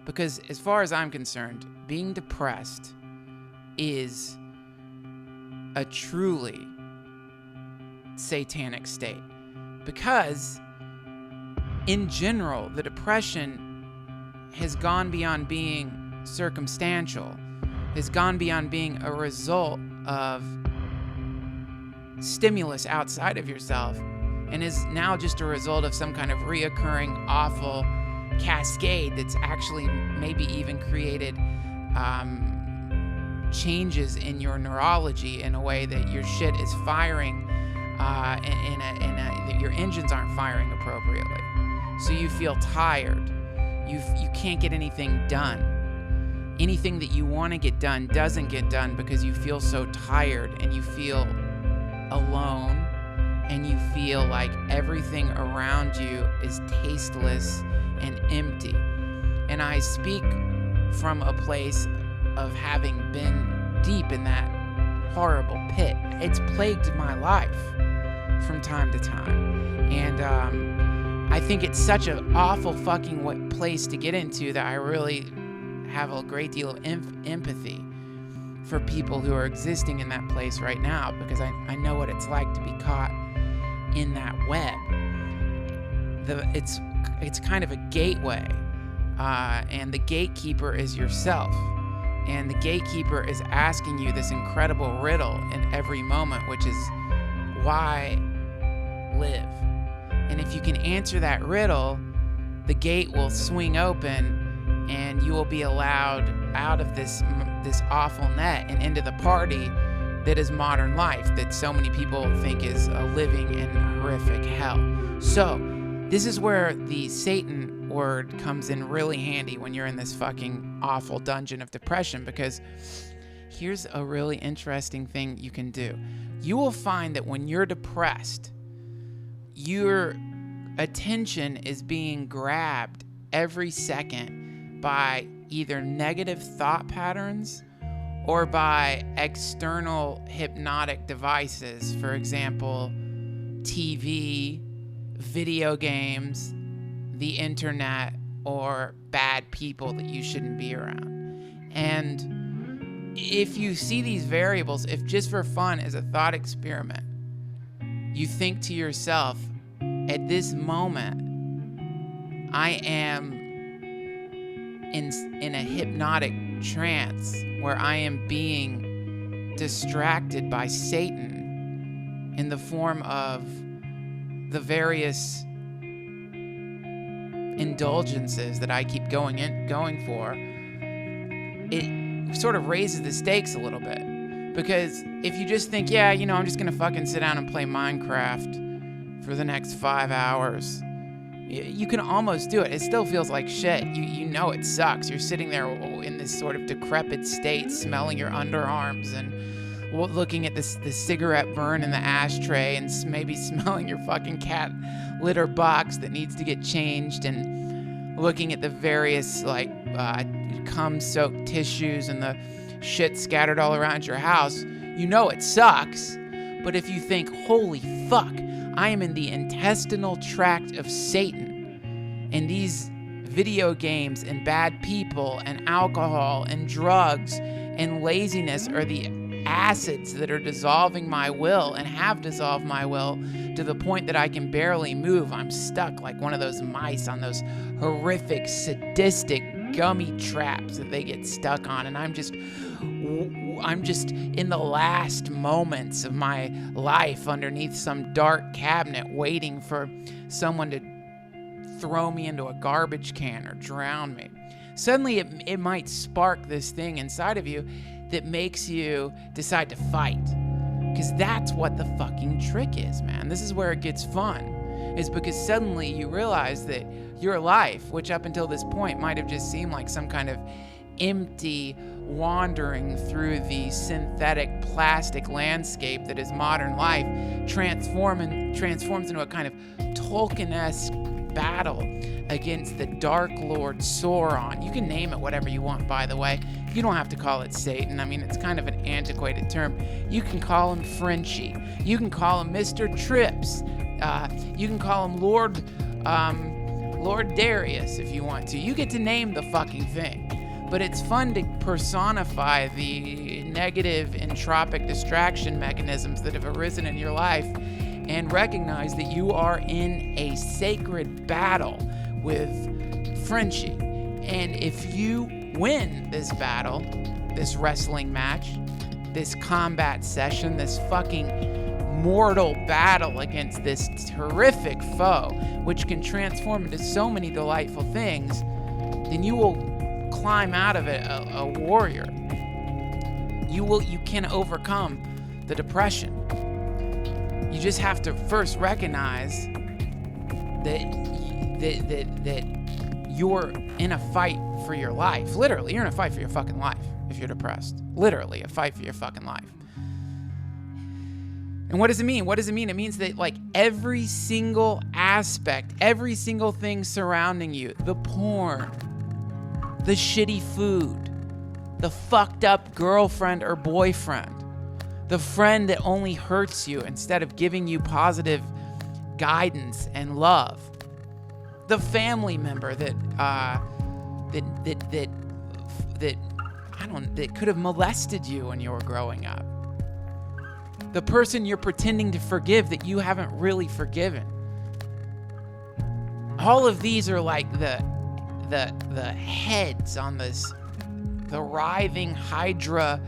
Because as far as I'm concerned, being depressed is a truly satanic state. Because in general, the depression has gone beyond being circumstantial, has gone beyond being a result of stimulus outside of yourself, and is now just a result of some kind of reoccurring awful cascade that's actually maybe even created changes in your neurology in a way that your shit is firing that your engines aren't firing appropriately. So you feel tired. You can't get anything done. Anything that you want to get done doesn't get done because you feel so tired, and you feel alone, and you feel like everything around you is tasteless and empty. And I speak from a place of having been deep in that horrible pit. It's plagued my life from time to time. And I think it's such an awful fucking place to get into that I really have a great deal of empathy for people who are existing in that place right now, because I know what it's like to be caught in that web. It's kind of a gateway, and the gatekeeper is yourself, and the gatekeeper is asking you this incredible riddle in every moment, which is, why live? And if you can answer that riddle, the gate will swing open, and you will be allowed out of this awful net and into the party that is modern life, that so many people think is a living in horrific hell. So this is where the Satan word comes in really handy when you're in this fucking awful dungeon of depression, because here's a really interesting thing you can do. You will find that when you're depressed, your attention is being grabbed every second by either negative thought patterns or by external hypnotic devices. For example, TV, video games, the internet, or bad people that you shouldn't be around. And if you see these variables, if just for fun as a thought experiment, you think to yourself, at this moment, I am in a hypnotic trance where I am being distracted by Satan in the form of the various indulgences that I keep going for, it sort of raises the stakes a little bit. Because if you just think, yeah, I'm just gonna fucking sit down and play Minecraft for the next 5 hours, you can almost do it. It still feels like shit. You know it sucks. You're sitting there in this sort of decrepit state, smelling your underarms and looking at the cigarette burn in the ashtray, and maybe smelling your fucking cat litter box that needs to get changed, and looking at the various cum-soaked tissues and the shit scattered all around your house. You know it sucks. But if you think, holy fuck, I am in the intestinal tract of Satan, and these video games and bad people and alcohol and drugs and laziness are the acids that are dissolving my will and have dissolved my will to the point that I can barely move. I'm stuck like one of those mice on those horrific, sadistic gummy traps that they get stuck on, and I'm just in the last moments of my life underneath some dark cabinet waiting for someone to throw me into a garbage can or drown me. Suddenly it might spark this thing inside of you that makes you decide to fight. Because that's what the fucking trick is, man. This is where it gets fun. Is because suddenly you realize that your life, which up until this point might have just seemed like some kind of empty wandering through the synthetic plastic landscape that is modern life, transforms into a kind of Tolkien-esque battle against the Dark Lord Sauron. You can name it whatever you want, by the way. You don't have to call it Satan. I mean, it's kind of an antiquated term. You can call him Frenchie. You can call him Mr. Trips. You can call him Lord Lord Darius, if you want to. You get to name the fucking thing. But it's fun to personify the negative entropic distraction mechanisms that have arisen in your life and recognize that you are in a sacred battle with Frenchie. And if you win this battle, this wrestling match, this combat session, this fucking mortal battle against this terrific foe, which can transform into so many delightful things, then you will climb out of it a warrior. You can overcome the depression. You just have to first recognize that you're in a fight for your life. Literally, you're in a fight for your fucking life if you're depressed. Literally, a fight for your fucking life. And what does it mean? What does it mean? It means that, like, every single aspect, every single thing surrounding you, the porn, the shitty food, the fucked up girlfriend or boyfriend, the friend that only hurts you instead of giving you positive guidance and love, the family member that could have molested you when you were growing up, the person you're pretending to forgive that you haven't really forgiven. All of these are like the heads on the writhing hydra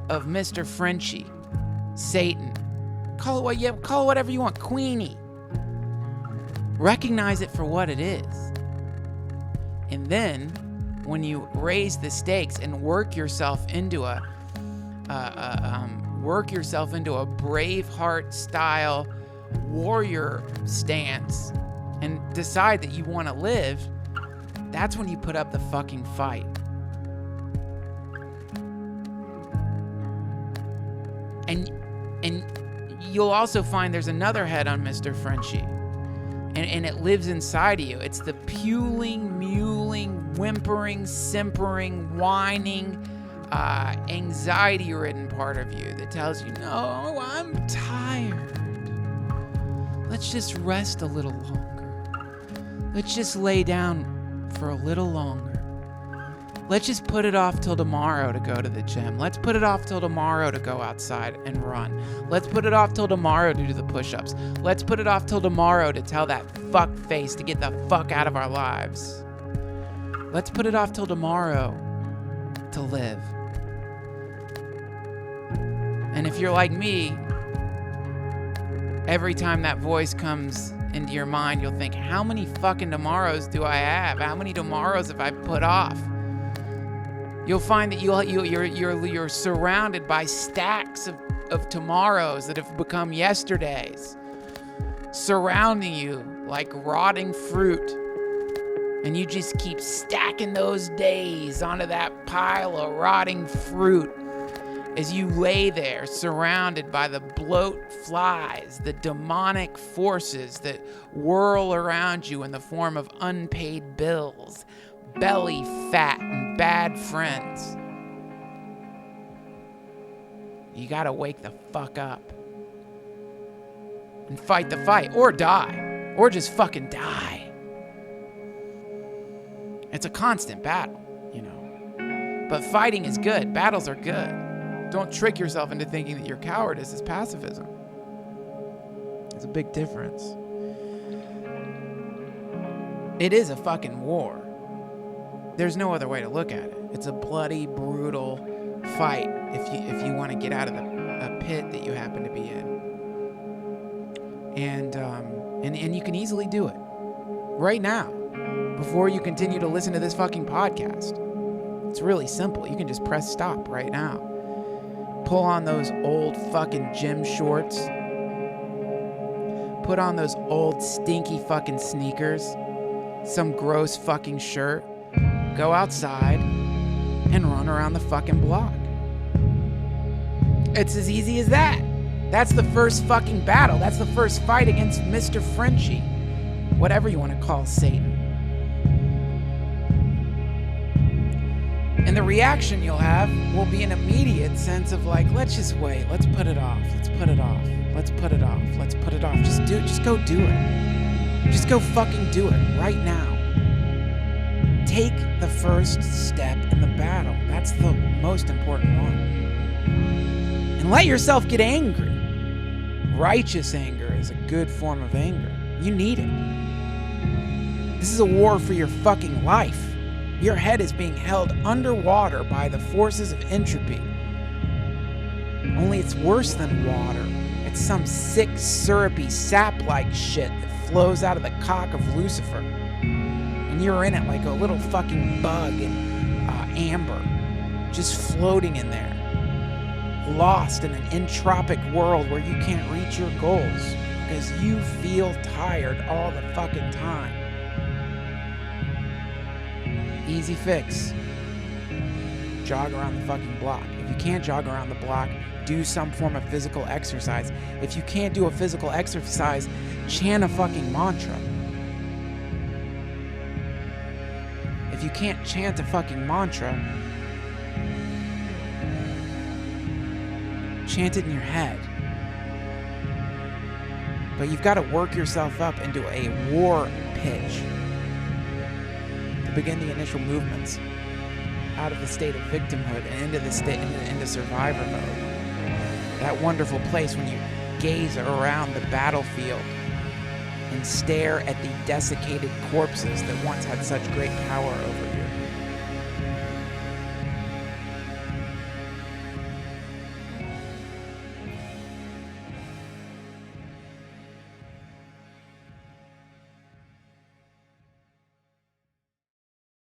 of Mr. Frenchie, Satan. Call it whatever you want, Queenie. Recognize it for what it is. And then, when you raise the stakes and work yourself into a Braveheart style warrior stance and decide that you want to live, that's when you put up the fucking fight. And you'll also find there's another head on Mr. Frenchie. And it lives inside of you. It's the puling, mewling, whimpering, simpering, whining, anxiety-ridden part of you that tells you, no, I'm tired. Let's just rest a little longer. Let's just lay down for a little longer. Let's just put it off till tomorrow to go to the gym. Let's put it off till tomorrow to go outside and run. Let's put it off till tomorrow to do the push-ups. Let's put it off till tomorrow to tell that fuck face to get the fuck out of our lives. Let's put it off till tomorrow to live. And if you're like me, every time that voice comes into your mind, you'll think, how many fucking tomorrows do I have? How many tomorrows have I put off? You'll find that you're surrounded by stacks of tomorrows that have become yesterdays, surrounding you like rotting fruit. And you just keep stacking those days onto that pile of rotting fruit as you lay there surrounded by the bloat flies, the demonic forces that whirl around you in the form of unpaid bills, belly fat, and bad friends. You gotta wake the fuck up and fight the fight, or die, or just fucking die. It's a constant battle, you know. But fighting is good. Battles are good. Don't trick yourself into thinking that your cowardice is pacifism. There's a big difference. It is a fucking war. There's no other way to look at it. It's a bloody, brutal fight if you want to get out of a pit that you happen to be in. And you can easily do it right now before you continue to listen to this fucking podcast. It's really simple. You can just press stop right now. Pull on those old fucking gym shorts. Put on those old stinky fucking sneakers. Some gross fucking shirt. Go outside and run around the fucking block. It's as easy as that. That's the first fucking battle. That's the first fight against Mr. Frenchie. Whatever you want to call Satan. And the reaction you'll have will be an immediate sense of like, let's just wait. Let's put it off. Let's put it off. Let's put it off. Let's put it off. Just go do it. Just go fucking do it right now. Take the first step in the battle. That's the most important one. And let yourself get angry. Righteous anger is a good form of anger. You need it. This is a war for your fucking life. Your head is being held underwater by the forces of entropy. Only it's worse than water. It's some sick, syrupy, sap-like shit that flows out of the cock of Lucifer. And you're in it like a little fucking bug in amber, just floating in there. Lost in an entropic world where you can't reach your goals because you feel tired all the fucking time. Easy fix. Jog around the fucking block. If you can't jog around the block, do some form of physical exercise. If you can't do a physical exercise, chant a fucking mantra. If you can't chant a fucking mantra, chant it in your head. But you've got to work yourself up into a war pitch to begin the initial movements out of the state of victimhood and into survivor mode. That wonderful place when you gaze around the battlefield and stare at the desiccated corpses that once had such great power over you.